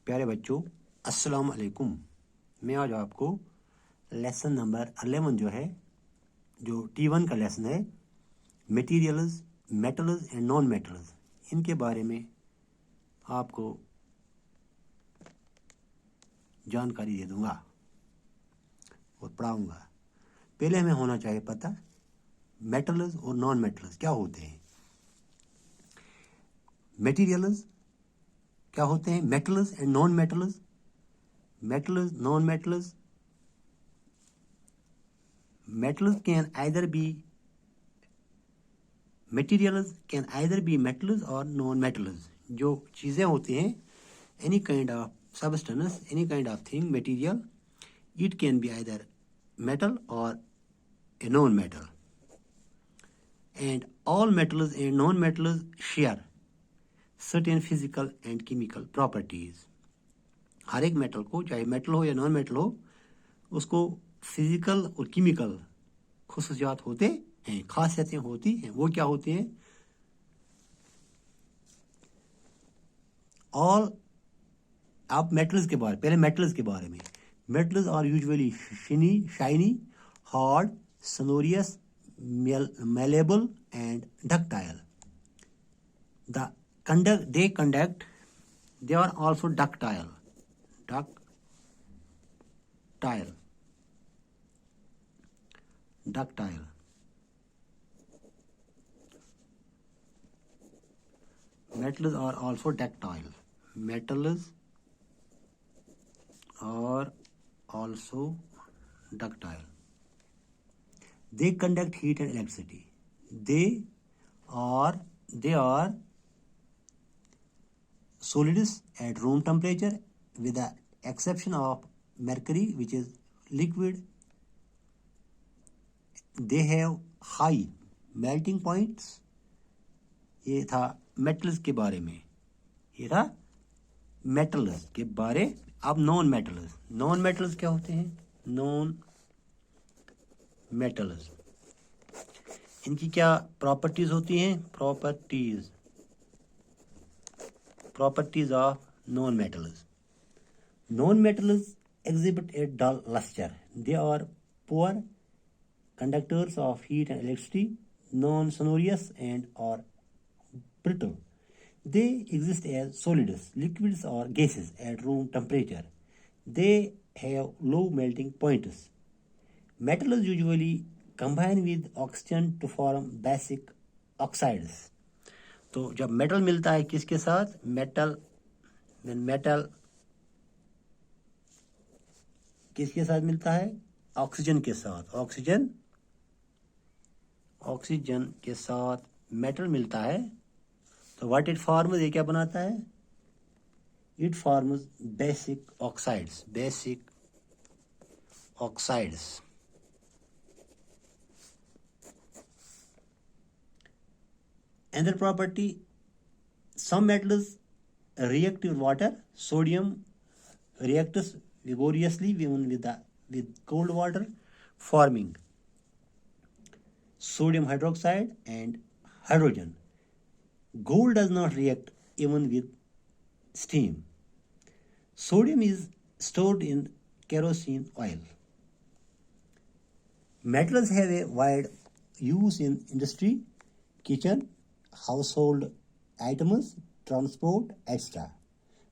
प्यारे बच्चों, अस्सलाम वालेकुम। मैं आज आपको लेसन नंबर 11 जो है, जो T1 का लेसन है, materials, metals and non metals, इनके बारे में आपको जानकारी दे दूंगा और पढ़ाऊंगा। पहले हमें होना चाहिए पता मेटल्स और नॉन मेटल्स क्या होते हैं। मटेरियल्स क्या होते हैं, metals and non metals. Metals, non metals, metals can either be materials can either be metals or non-metals। जो चीज़ें होती हैं, any kind of substance, any kind of thing, material, it can be either metal or a non-metal, and all metals and non-metals share certain physical and chemical properties। हर एक metal को, चाहे metal हो या non metal हो, उसको physical और chemical खुसूसियात होते हैं, खासियतें होती हैं। वो क्या होती हैं? ऑल, आप मेटल्स के बारे, पहले मेटल्स के बारे में। Metals are usually shiny, hard, sonorous, malleable and ductile। They are also ductile। Metals are also ductile। Metals are also ductile। They conduct heat and electricity। They are solids at room temperature, with the exception of mercury, which is liquid। They have high melting points। ये था metals के बारे में, ये था metals के बारे। अब नॉन मेटल्स क्या होते हैं? नॉन मेटल्स, इनकी क्या प्रॉपर्टीज होती हैं? Properties of non metals exhibit a dull luster। They are poor conductors of heat and electricity, non-sonorous, and are brittle। They exist as solids, liquids, or gases at room temperature। They have low melting points। Metals usually combine with oxygen to form basic oxides। तो जब metal मिलता है किसके साथ? Metal किसके साथ मिलता है? ऑक्सीजन के साथ। ऑक्सीजन के साथ मेटल मिलता है तो व्हाट इट फॉर्म्स, ये क्या बनाता है? It forms basic oxides. Another property, some metals react with water। Sodium reacts vigorously with cold water, forming sodium hydroxide and hydrogen। Gold does not react even with steam। Sodium is stored in kerosene oil। Metals have a wide use in industry, kitchen, household items, transport, etc.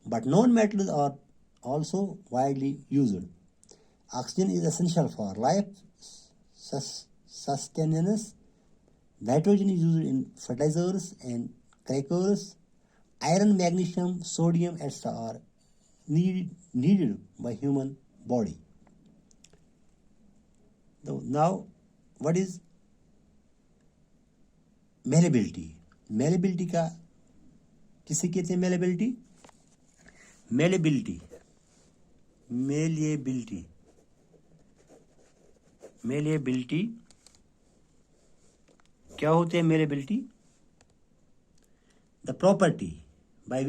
But non-metals are also widely used। Oxygen is essential for life sustenance। Nitrogen is used in fertilizers and crackers। Iron, magnesium, sodium, etc. are needed by human body। Now, what is malleability? Malleability का किसे कहते हैं? malleability क्या होते हैं? malleability, the property by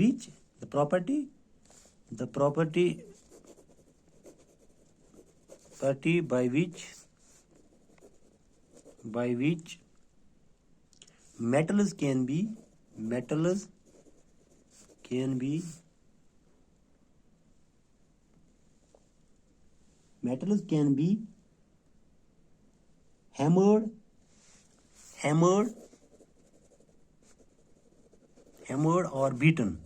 which metals can be metals can be hammered or beaten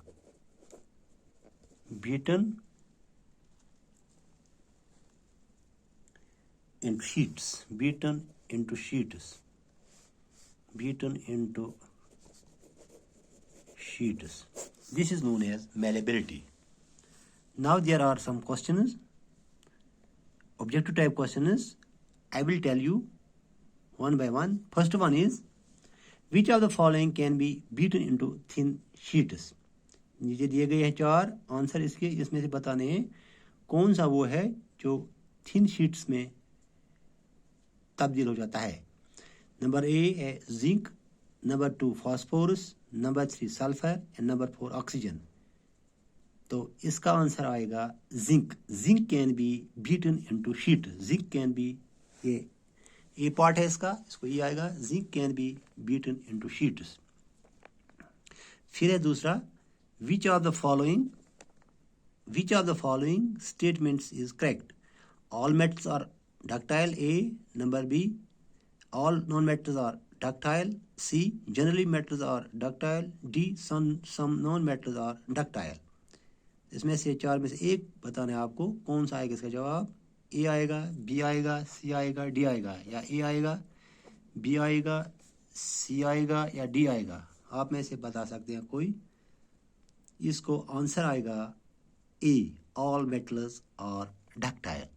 into sheets. This is known as malleability. Now there are some questions, objective type questions. I will tell you one by one. First one is, which of the following can be beaten into thin sheets? नीचे दिए गए हैं 4 answer इसके, इसमें से बताने हैं कौन सा वो है जो थिन शीट्स में तब्दील हो जाता है. नंबर ए है zinc, number 2 phosphorus, number 3 sulphur and number 4 oxygen. तो इसका आंसर आएगा zinc. Zinc can be beaten into sheet. Zinc can be, ये ए पार्ट है इसका, इसको ये आएगा, zinc can be beaten into sheets. फिर है दूसरा, which of the following statements is correct? All metals are ductile. A. Number B, all non-metals are ductile. C. Generally metals are ductile. D. Some non-metals are ductile. इसमें से 4 में से एक बताना है आपको, कौन सा आएगा इसका जवाब. ए आएगा, बी आएगा, सी आएगा, डी आएगा, या ए आएगा, बी आएगा, सी आएगा, या डी आएगा. आप में से बता सकते हैं कोई. इसको आंसर आएगा ए, ऑल मेटल्स आर डक्टाइल.